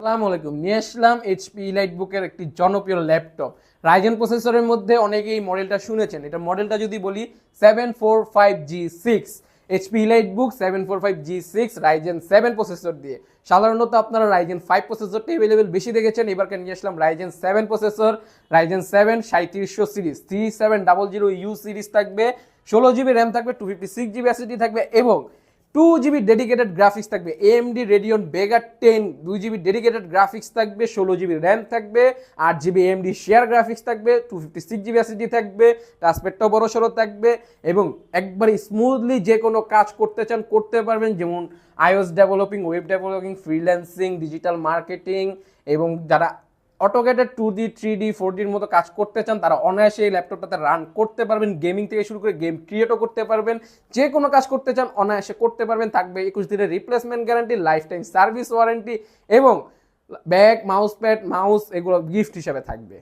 আসসালামু আলাইকুম, নিয়ে আসলাম এইচপি ইলাইটবুকের একটি জনপ্রিয় ল্যাপটপ। রাইজেন প্রসেসরের মধ্যে অনেকেই এই মডেলটা শুনেছেন। এটা মডেলটা যদি বলি 745G6, HP ইলাইটবুক 745G6 Ryzen 7 processor দিয়ে। সাধারণত আপনারা রাইজেন 5 প্রসেসরটি অ্যাভেলেবেল বেশি দেখেছেন, এবারকে নিয়ে আসলাম Ryzen 7 processor. Ryzen 7 3700 series 3700U series থাকবে, 16GB র্যাম থাকবে, 256GB এসএসডি থাকবে এবং 2GB ডেডিকেটেড গ্রাফিক্স থাকবে। AMD Radeon Vega 10 2GB dedicated graphics থাকবে, 16GB র্যাম থাকবে, 8GB AMD শেয়ার গ্রাফিক্স থাকবে, 256GB এসএসডি থাকবে, টাচপ্যাডটাও বড় সড়ো থাকবে এবং একবারে স্মুথলি যে কোনো কাজ করতে চান করতে পারবেন, যেমন iOS developing, web developing, freelancing, digital marketing এবং যারা অটোকেটেড 2D 3D 4Dর মতো কাজ করতে চান তারা অনায়াসে এই ল্যাপটপটাতে রান করতে পারবেন। গেমিং থেকে শুরু করে গেম ক্রিয়েটও করতে পারবেন, যে কোনো কাজ করতে চান অনায়াসে করতে পারবেন। থাকবে 21 দিনের replacement guarantee, life time service warranty এবং ব্যাগ, মাউস প্যাড, মাউস এগুলো গিফট হিসাবে থাকবে।